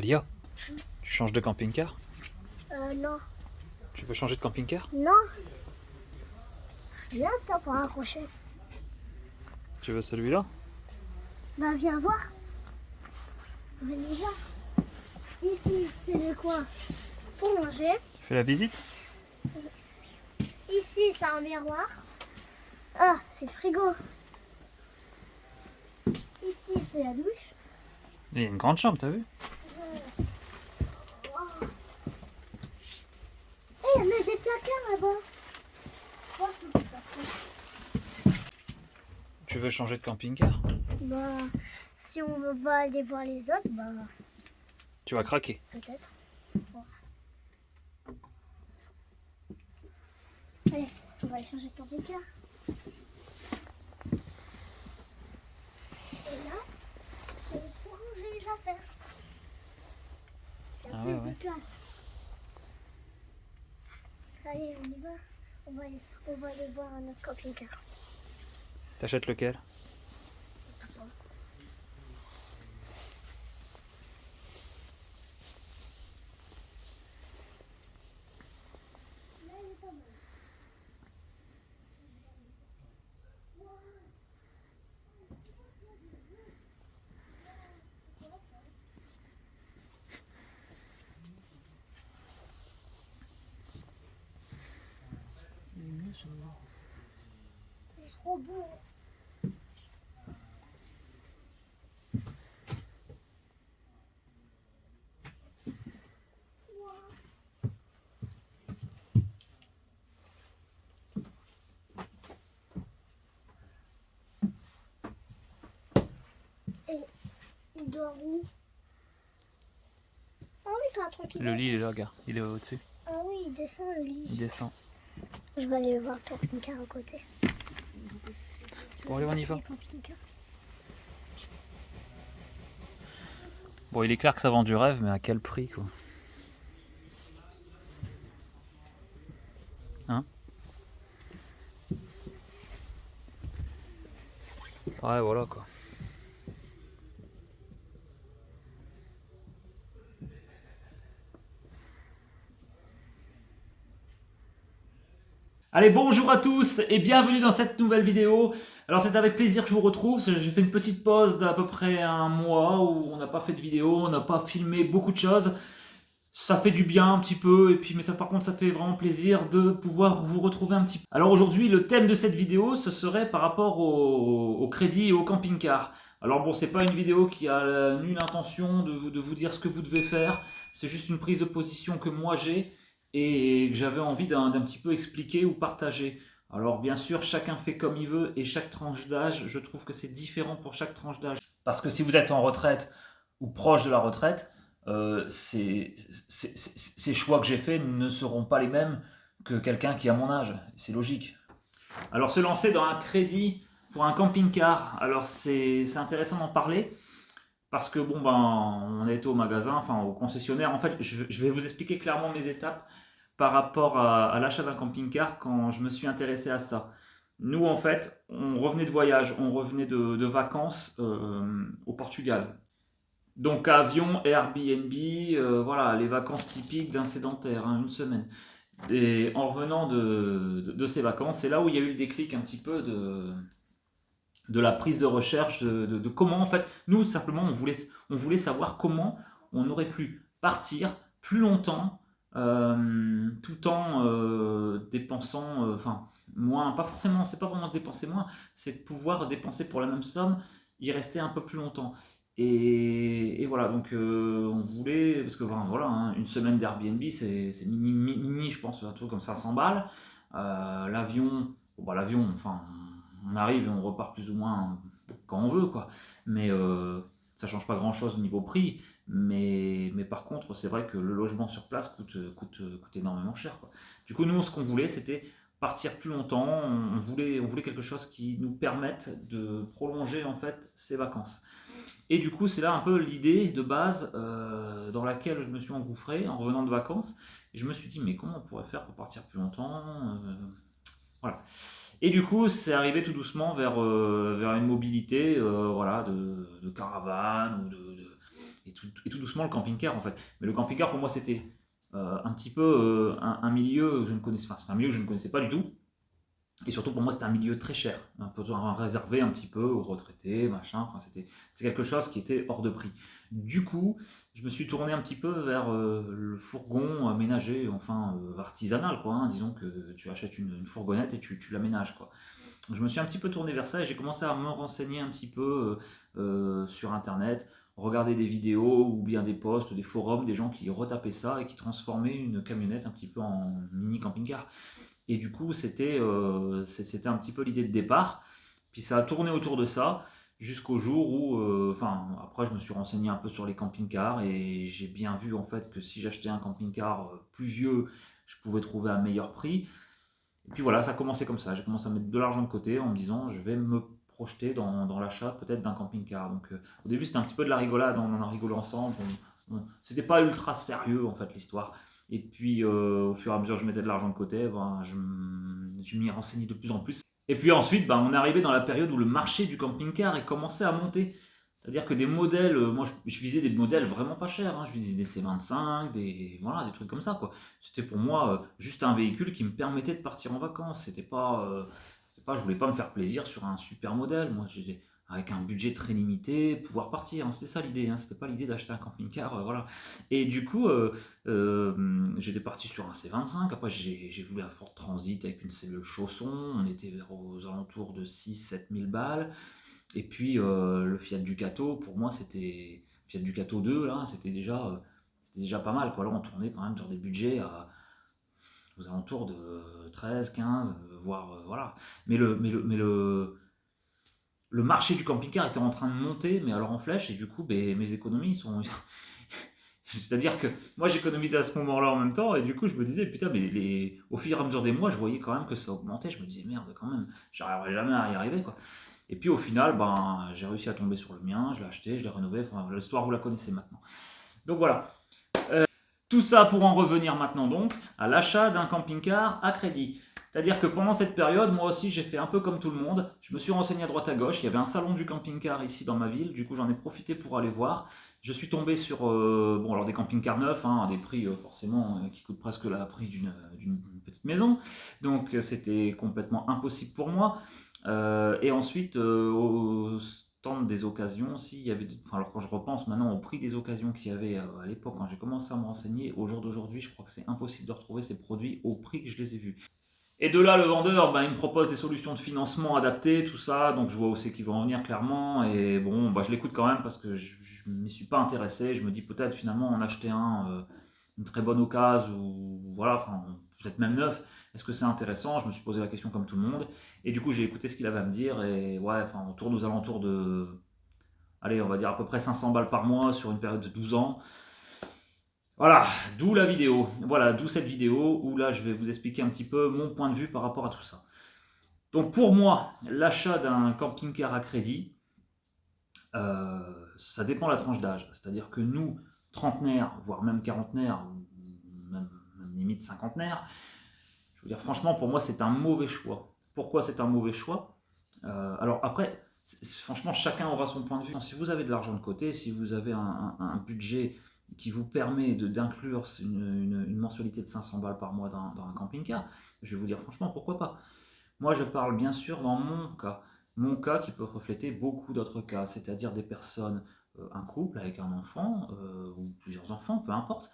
Lia, tu changes de camping-car? Non. Tu veux changer de camping-car? Non. Viens ça pour accrocher. Tu veux celui-là? Bah viens voir. Venez voir. Ici c'est le coin pour manger. Tu fais la visite? Ici c'est un miroir. Ah, c'est le frigo. Ici c'est la douche. Il y a une grande chambre, t'as vu? Wow. Et il y a des placards là-bas. Voir ce qui peut passer. Tu veux changer de camping-car? Bah, si on va aller voir les autres, bah Tu vas craquer. peut-être. Bon. Allez, on va aller changer de camping-car. Et là, c'est pour ranger les affaires. Il y a Ah plus ouais. de place. Allez, on y va. On va aller voir un autre camping-car. T'achètes lequel? Je sais pas. Là, il est pas mal. C'est trop beau. Et il dort où? Ah oui, c'est un truc qui Le descend. lit, il est là, regarde. Il est au-dessus. Ah oui, il descend le lit. Il descend. Je vais aller voir le camping-car à côté. Bon, allez, on y va. Le camping-car. Bon, il est clair que ça vend du rêve, mais à quel prix, quoi? Hein? Ouais, voilà, quoi. Allez, bonjour à tous et bienvenue dans cette nouvelle vidéo. Alors c'est avec plaisir que je vous retrouve. J'ai fait une petite pause d'à peu près un mois où on n'a pas fait de vidéo, on n'a pas filmé beaucoup de choses. Ça fait du bien un petit peu, et puis mais ça par contre ça fait vraiment plaisir de pouvoir vous retrouver un petit peu. Alors aujourd'hui le thème de cette vidéo ce serait par rapport au crédit et au camping-car. Alors bon, c'est pas une vidéo qui a nulle intention de vous dire ce que vous devez faire, c'est juste une prise de position que moi j'ai et que j'avais envie d'un petit peu expliquer ou partager. Alors bien sûr chacun fait comme il veut et chaque tranche d'âge, je trouve que c'est différent pour chaque tranche d'âge. Parce que si vous êtes en retraite ou proche de la retraite, ces choix que j'ai faits ne seront pas les mêmes que quelqu'un qui a mon âge. C'est logique. Alors, se lancer dans un crédit pour un camping-car, alors c'est intéressant d'en parler parce que bon, ben, on a été au magasin, enfin au concessionnaire. En fait, je vais vous expliquer clairement mes étapes par rapport à l'achat d'un camping-car quand je me suis intéressé à ça. Nous, en fait, on revenait de voyage, on revenait de vacances au Portugal. Donc avion, Airbnb, voilà, les vacances typiques d'un sédentaire, hein, une semaine. Et en revenant de ces vacances, c'est là où il y a eu le déclic un petit peu de la prise de recherche, de comment en fait, nous simplement on voulait savoir comment on aurait pu partir plus longtemps tout en dépensant, enfin moins, pas forcément, c'est pas vraiment dépenser moins, c'est de pouvoir dépenser pour la même somme, y rester un peu plus longtemps. Et voilà, donc on voulait, parce que enfin, voilà, hein, une semaine d'Airbnb, c'est mini, je pense, un truc comme 500 balles. L'avion, bon, bah, l'avion, enfin, on arrive et on repart plus ou moins quand on veut, quoi. Mais ça change pas grand-chose au niveau prix. Mais par contre, c'est vrai que le logement sur place coûte énormément cher, quoi. Du coup, nous, ce qu'on voulait, c'était partir plus longtemps. On voulait quelque chose qui nous permette de prolonger en fait ces vacances. Et du coup, c'est là un peu l'idée de base dans laquelle je me suis engouffré en revenant de vacances. Et je me suis dit, mais comment on pourrait faire pour partir plus longtemps voilà. Et du coup, c'est arrivé tout doucement vers une mobilité voilà, de caravane ou et tout doucement le camping-car en fait. Mais le camping-car pour moi c'était un petit peu un milieu que je ne connaissais, enfin, c'est un milieu que je ne connaissais pas du tout. Et surtout pour moi c'était un milieu très cher, un peu réservé un petit peu aux retraités, machin, enfin c'est quelque chose qui était hors de prix. Du coup, je me suis tourné un petit peu vers le fourgon aménagé, enfin artisanal quoi, hein. Disons que tu achètes une fourgonnette et tu l'aménages quoi. Je me suis un petit peu tourné vers ça et j'ai commencé à me renseigner un petit peu sur internet, regarder des vidéos ou bien des posts, des forums, des gens qui retapaient ça et qui transformaient une camionnette un petit peu en mini camping-car. Et du coup, c'était un petit peu l'idée de départ. Puis ça a tourné autour de ça jusqu'au jour où, après, je me suis renseigné un peu sur les camping-cars et j'ai bien vu en fait que si j'achetais un camping-car plus vieux, je pouvais trouver un meilleur prix. Et puis voilà, ça a commencé comme ça. J'ai commencé à mettre de l'argent de côté en me disant, je vais me projeter dans l'achat peut-être d'un camping-car. Donc au début, c'était un petit peu de la rigolade, on en a rigolé ensemble. C'était pas ultra sérieux en fait l'histoire. Et puis, au fur et à mesure que je mettais de l'argent de côté, je m'y renseignais de plus en plus. Et puis ensuite, on est arrivé dans la période où le marché du camping-car est commencé à monter. C'est-à-dire que des modèles, moi je visais des modèles vraiment pas chers, hein. Je visais des C25, des trucs comme ça, quoi. C'était pour moi juste un véhicule qui me permettait de partir en vacances. Je voulais pas me faire plaisir sur un super modèle. Moi, avec un budget très limité, pouvoir partir, hein. C'était ça l'idée, hein. C'était pas l'idée d'acheter un camping-car, voilà. Et du coup, j'étais parti sur un C25. Après, j'ai voulu un Ford Transit avec une cellule chausson. On était aux alentours de 6-7 000 balles. Et puis le Fiat Ducato, pour moi, c'était Fiat Ducato 2, là, c'était déjà pas mal, quoi. Là, on tournait quand même sur des budgets aux alentours de 13, 15, voire voilà. Mais le marché du camping-car était en train de monter, mais alors en flèche, et du coup, mes économies sont. C'est-à-dire que moi, j'économisais à ce moment-là en même temps, et du coup, je me disais, putain, mais au fur et à mesure des mois, je voyais quand même que ça augmentait. Je me disais, merde, quand même, j'arriverai jamais à y arriver, quoi. Et puis au final, j'ai réussi à tomber sur le mien, je l'ai acheté, je l'ai rénové. Enfin, l'histoire, vous la connaissez maintenant. Donc voilà. Tout ça pour en revenir maintenant donc à l'achat d'un camping-car à crédit. C'est-à-dire que pendant cette période, moi aussi, j'ai fait un peu comme tout le monde. Je me suis renseigné à droite à gauche. Il y avait un salon du camping-car ici dans ma ville. Du coup, j'en ai profité pour aller voir. Je suis tombé sur alors des camping-cars neufs, hein, à des prix forcément qui coûtent presque le prix d'une petite maison. Donc, c'était complètement impossible pour moi. Et ensuite, au stand des occasions aussi, il y avait, alors quand je repense maintenant au prix des occasions qu'il y avait à l'époque quand j'ai commencé à me renseigner, au jour d'aujourd'hui, je crois que c'est impossible de retrouver ces produits au prix que je les ai vus. Et de là, le vendeur, il me propose des solutions de financement adaptées, tout ça, donc je vois où c'est qu'il va en venir clairement, et bon, je l'écoute quand même parce que je ne m'y suis pas intéressé, je me dis peut-être finalement en acheter une très bonne occasion, ou voilà, enfin, peut-être même neuf, est-ce que c'est intéressant? Je me suis posé la question comme tout le monde, et du coup j'ai écouté ce qu'il avait à me dire, et ouais, enfin, on tourne aux alentours de, allez, on va dire à peu près 500 balles par mois sur une période de 12 ans. Voilà, d'où la vidéo. Voilà, d'où cette vidéo où là je vais vous expliquer un petit peu mon point de vue par rapport à tout ça. Donc pour moi, l'achat d'un camping-car à crédit, ça dépend de la tranche d'âge. C'est-à-dire que nous, trentenaires, voire même quarantenaires, même limite cinquantenaires, je veux dire franchement pour moi c'est un mauvais choix. Pourquoi c'est un mauvais choix? Alors après, franchement chacun aura son point de vue. Si vous avez de l'argent de côté, si vous avez un budget qui vous permet d'inclure une mensualité de 500 balles par mois dans un camping-car, je vais vous dire franchement, pourquoi pas. Moi, je parle bien sûr dans mon cas qui peut refléter beaucoup d'autres cas, c'est-à-dire des personnes, un couple avec un enfant, ou plusieurs enfants, peu importe,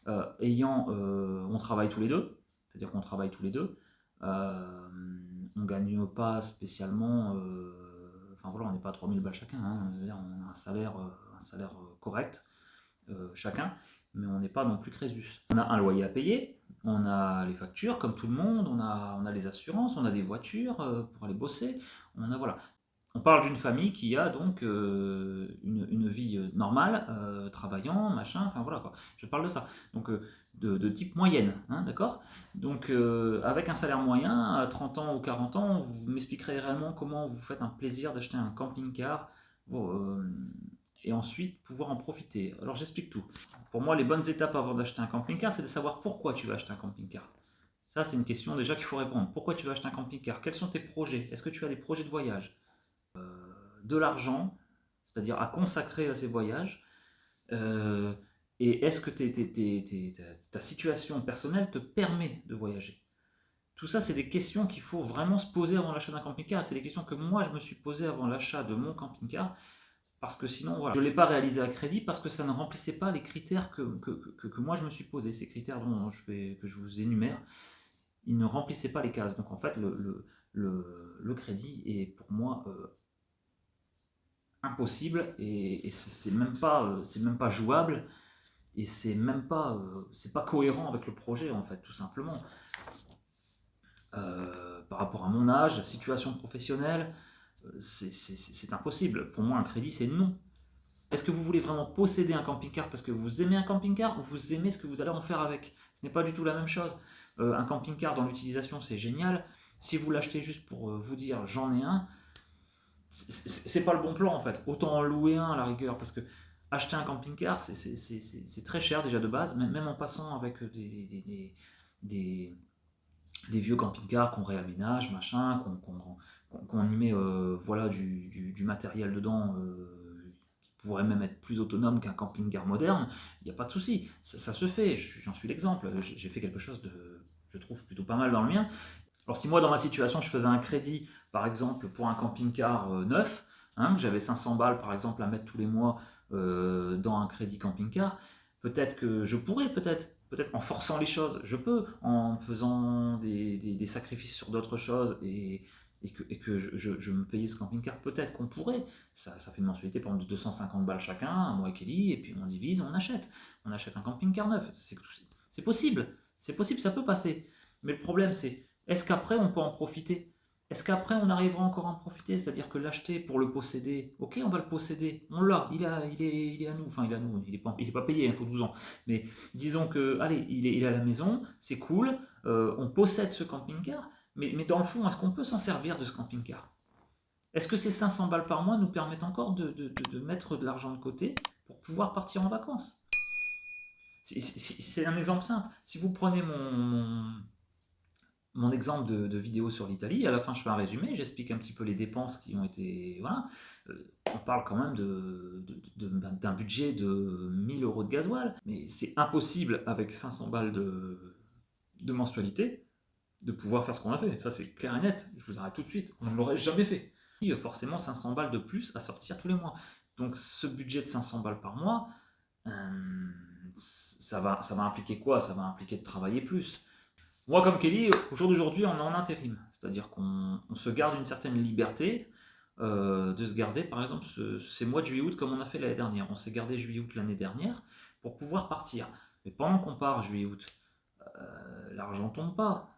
on travaille tous les deux, c'est-à-dire qu'on travaille tous les deux, on ne gagne pas spécialement, enfin voilà, on n'est pas à 3000 balles chacun, hein, on a un salaire correct, chacun, mais on n'est pas non plus Crésus. On a un loyer à payer, on a les factures comme tout le monde, on a les assurances, on a des voitures pour aller bosser, voilà. On parle d'une famille qui a donc une vie normale, travaillant, machin, enfin voilà quoi. Je parle de ça. Donc de type moyenne, hein, d'accord? Donc avec un salaire moyen, à 30 ans ou 40 ans, vous m'expliquerez réellement comment vous faites un plaisir d'acheter un camping-car. Bon, et ensuite pouvoir en profiter. Alors j'explique tout. Pour moi, les bonnes étapes avant d'acheter un camping-car, c'est de savoir pourquoi tu vas acheter un camping-car. Ça, c'est une question déjà qu'il faut répondre. Pourquoi tu vas acheter un camping-car? Quels sont tes projets? Est-ce que tu as des projets de voyage? De l'argent, c'est-à-dire à consacrer à ces voyages, Et est-ce que ta situation personnelle te permet de voyager? Tout ça, c'est des questions qu'il faut vraiment se poser avant l'achat d'un camping-car. C'est des questions que moi, je me suis posées avant l'achat de mon camping-car. Parce que sinon, voilà, je ne l'ai pas réalisé à crédit parce que ça ne remplissait pas les critères que moi, je me suis posés. Ces critères que je vous énumère, ils ne remplissaient pas les cases. Donc, en fait, le crédit est pour moi impossible et c'est même pas jouable et c'est pas cohérent avec le projet, en fait, tout simplement. Par rapport à mon âge, situation professionnelle, c'est impossible. Pour moi, un crédit, c'est non. Est-ce que vous voulez vraiment posséder un camping-car parce que vous aimez un camping-car ou vous aimez ce que vous allez en faire avec? Ce n'est pas du tout la même chose. Un camping-car dans l'utilisation, c'est génial. Si vous l'achetez juste pour vous dire j'en ai un, c'est pas le bon plan en fait. Autant en louer un à la rigueur parce que acheter un camping-car, c'est très cher déjà de base, même en passant avec des vieux camping-cars qu'on réaménage, machin, qu'on y met voilà, du matériel dedans qui pourrait même être plus autonome qu'un camping-car moderne, il n'y a pas de souci, ça se fait, j'en suis l'exemple, j'ai fait quelque chose de, je trouve, plutôt pas mal dans le mien. Alors si moi dans ma situation je faisais un crédit par exemple pour un camping-car neuf, hein, que j'avais 500 balles par exemple à mettre tous les mois dans un crédit camping-car, peut-être que je pourrais, peut-être en forçant les choses, je peux, en faisant des sacrifices sur d'autres choses et que je me payais ce camping-car, peut-être qu'on pourrait, ça fait une mensualité par exemple de 250 balles chacun, un mois avec Ellie, et puis on divise, on achète un camping-car neuf, c'est possible, ça peut passer, mais le problème c'est, est-ce qu'après on peut en profiter? Est-ce qu'après on arrivera encore à en profiter? C'est-à-dire que l'acheter pour le posséder, ok, on va le posséder, on l'a, il est à nous, enfin il est à nous, il est pas payé, il faut 12 ans. Mais disons que, allez, il est à la maison, c'est cool, on possède ce camping-car, mais dans le fond, est-ce qu'on peut s'en servir de ce camping-car? Est-ce que ces 500 balles par mois nous permettent encore de mettre de l'argent de côté pour pouvoir partir en vacances? C'est un exemple simple. Si vous prenez mon exemple de vidéo sur l'Italie, à la fin je fais un résumé, j'explique un petit peu les dépenses qui ont été... Voilà. On parle quand même d'un budget de 1000 euros de gasoil, mais c'est impossible avec 500 balles de mensualité de pouvoir faire ce qu'on a fait. Ça c'est clair et net, je vous arrête tout de suite, on ne l'aurait jamais fait. Il y a forcément 500 balles de plus à sortir tous les mois. Donc ce budget de 500 balles par mois, ça va impliquer quoi? Ça va impliquer de travailler plus. Moi, comme Kelly, au jour d'aujourd'hui, on est en intérim. C'est-à-dire qu'on se garde une certaine liberté de se garder, par exemple, ces mois de juillet-août comme on a fait l'année dernière. On s'est gardé juillet-août l'année dernière pour pouvoir partir. Mais pendant qu'on part juillet-août, l'argent tombe pas.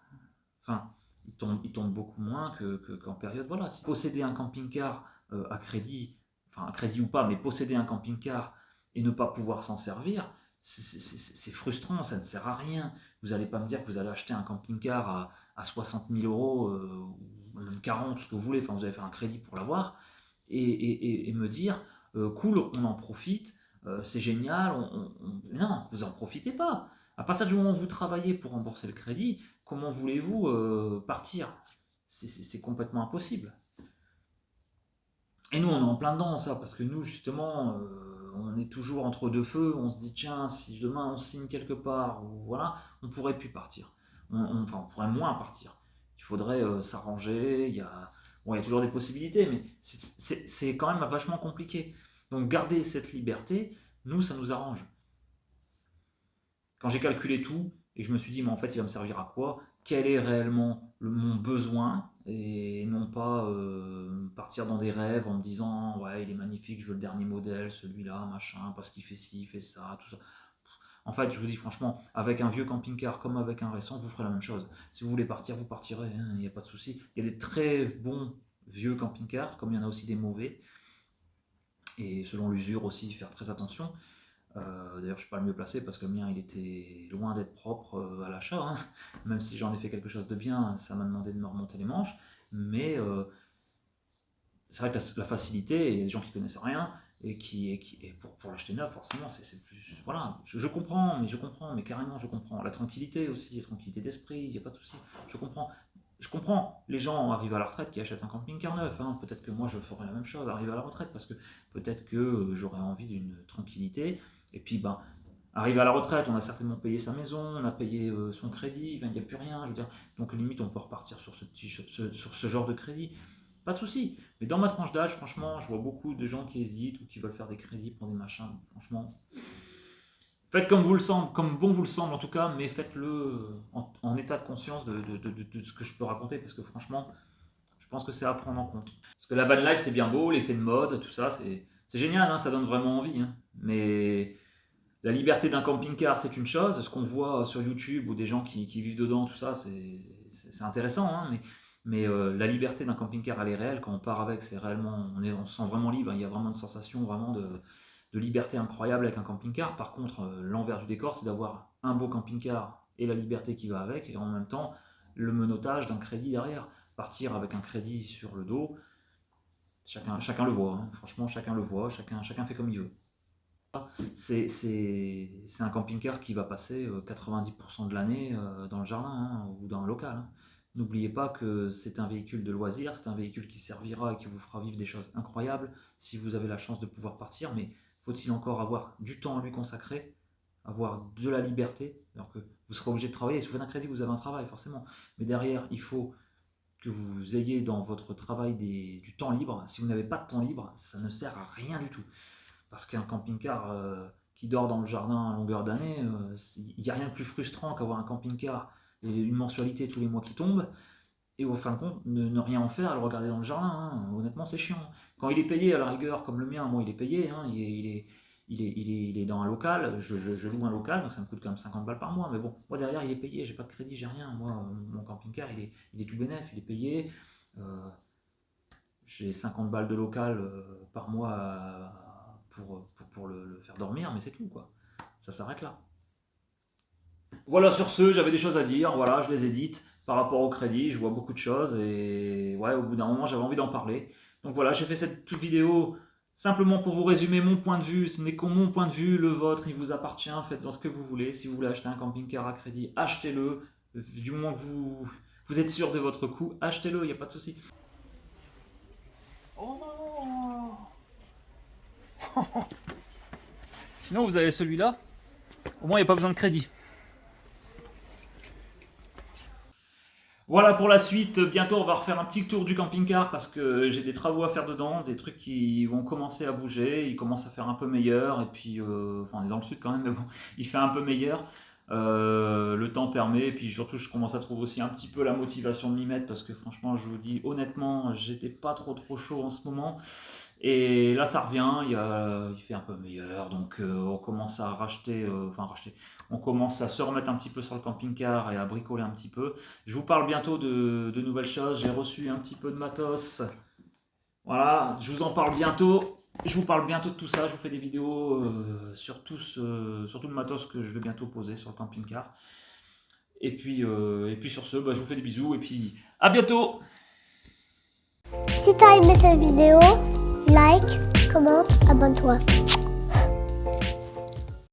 Enfin, il tombe beaucoup moins qu'en période. Voilà. Si posséder un camping-car à crédit, enfin, à crédit ou pas, mais posséder un camping-car et ne pas pouvoir s'en servir, c'est frustrant, ça ne sert à rien. Vous n'allez pas me dire que vous allez acheter un camping-car à 60 000 euros, ou même 40, ce que vous voulez, enfin vous allez faire un crédit pour l'avoir, et me dire, cool, on en profite, c'est génial, non, vous n'en profitez pas. À partir du moment où vous travaillez pour rembourser le crédit, comment voulez-vous partir? C'est complètement impossible. Et nous, on est en plein dedans, ça, parce que nous, justement, on est toujours entre deux feux, on se dit, tiens, si demain on signe quelque part, ou voilà, on pourrait plus partir. Enfin, on pourrait moins partir. Il faudrait s'arranger, bon, il y a toujours des possibilités, mais c'est quand même vachement compliqué. Donc, garder cette liberté, nous, ça nous arrange. Quand j'ai calculé tout, et je me suis dit, mais en fait, il va me servir à quoi? Quel est réellement mon besoin? Et non pas partir dans des rêves en me disant, ouais, il est magnifique, je veux le dernier modèle, celui-là, machin, parce qu'il fait ci, il fait ça, tout ça. En fait, je vous dis franchement, avec un vieux camping-car comme avec un récent, vous ferez la même chose. Si vous voulez partir, vous partirez, hein, il n'y a pas de souci. Il y a des très bons vieux camping-cars, comme il y en a aussi des mauvais. Et selon l'usure aussi, faire très attention. D'ailleurs, je ne suis pas le mieux placé parce que le mien, il était loin d'être propre à l'achat. Hein. Même si j'en ai fait quelque chose de bien, ça m'a demandé de me remonter les manches. Mais c'est vrai que la facilité, il y a des gens qui connaissent rien et pour l'acheter neuf, forcément, c'est plus. Voilà, je comprends, mais carrément, je comprends. La tranquillité aussi, la tranquillité d'esprit, il n'y a pas de souci. Je comprends les gens arrivent à la retraite qui achètent un camping-car neuf. Hein. Peut-être que moi je ferai la même chose, arriver à la retraite, parce que peut-être que j'aurais envie d'une tranquillité Et puis, ben, arrivé à la retraite, on a certainement payé sa maison, on a payé son crédit, il n'y a plus rien, je veux dire. Donc limite, on peut repartir sur ce genre de crédit. Pas de souci. Mais dans ma tranche d'âge, franchement, je vois beaucoup de gens qui hésitent ou qui veulent faire des crédits pour des machins. Franchement, faites comme vous le semble, comme bon vous le semble en tout cas, mais faites-le en état de conscience de ce que je peux raconter, parce que franchement, je pense que c'est à prendre en compte. Parce que la van life, c'est bien beau, l'effet de mode, tout ça, c'est génial, hein, ça donne vraiment envie. Hein. Mais la liberté d'un camping-car, c'est une chose. Ce qu'on voit sur YouTube ou des gens qui vivent dedans, tout ça, c'est intéressant. Hein, mais la liberté d'un camping-car, elle est réelle. Quand on part avec, c'est réellement, on se sent vraiment libre. Il y a vraiment une sensation vraiment de liberté incroyable avec un camping-car. Par contre, l'envers du décor, c'est d'avoir un beau camping-car et la liberté qui va avec, et en même temps, le menottage d'un crédit derrière. Partir avec un crédit sur le dos, chacun le voit. Hein. Franchement, chacun le voit, chacun fait comme il veut. C'est un camping-car qui va passer 90% de l'année dans le jardin hein, ou dans un local. Hein. N'oubliez pas que c'est un véhicule de loisir, c'est un véhicule qui servira et qui vous fera vivre des choses incroyables si vous avez la chance de pouvoir partir, mais faut-il encore avoir du temps à lui consacrer, avoir de la liberté, alors que vous serez obligé de travailler. Si vous faites un crédit, vous avez un travail forcément, mais derrière, il faut que vous ayez dans votre travail du temps libre. Si vous n'avez pas de temps libre, ça ne sert à rien du tout. Parce qu'un camping-car qui dort dans le jardin à longueur d'année, il n'y a rien de plus frustrant qu'avoir un camping-car et une mensualité tous les mois qui tombe, et au fin de compte, ne rien en faire, le regarder dans le jardin. Hein. Honnêtement, c'est chiant. Quand il est payé, à la rigueur, comme le mien, moi il est payé, hein, il est dans un local, je loue un local, donc ça me coûte quand même 50 balles par mois, mais bon, moi derrière il est payé, j'ai pas de crédit, j'ai rien. Moi, mon camping-car, il est tout bénef, il est payé. J'ai 50 balles de local par mois pour le faire dormir, mais c'est tout, quoi. Ça s'arrête là. Voilà, sur ce, j'avais des choses à dire, voilà, je les ai dites. Par rapport au crédit, je vois beaucoup de choses, et ouais, au bout d'un moment, j'avais envie d'en parler. Donc voilà, j'ai fait cette toute vidéo simplement pour vous résumer mon point de vue. Ce n'est que mon point de vue, le vôtre, il vous appartient, faites-en ce que vous voulez. Si vous voulez acheter un camping-car à crédit, achetez-le. Du moment que vous êtes sûr de votre coût, achetez-le, il n'y a pas de souci. Oh non. Sinon, vous avez celui-là. Au moins, il n'y a pas besoin de crédit. Voilà pour la suite, bientôt on va refaire un petit tour du camping-car parce que j'ai des travaux à faire dedans, des trucs qui vont commencer à bouger, il commence à faire un peu meilleur, et puis, enfin on est dans le sud quand même, mais bon, il fait un peu meilleur, le temps permet, et puis surtout je commence à trouver aussi un petit peu la motivation de m'y mettre, parce que franchement je vous dis honnêtement, j'étais pas trop chaud en ce moment, et là ça revient, il fait un peu meilleur, donc on commence à on commence à se remettre un petit peu sur le camping-car et à bricoler un petit peu. Je vous parle bientôt de nouvelles choses, j'ai reçu un petit peu de matos, voilà, je vous en parle bientôt. Je vous parle bientôt de tout ça, je vous fais des vidéos sur tout le matos que je vais bientôt poser sur le camping-car. Et puis sur ce, je vous fais des bisous et puis à bientôt. Si t'as aimé cette vidéo, like, commente, abonne-toi.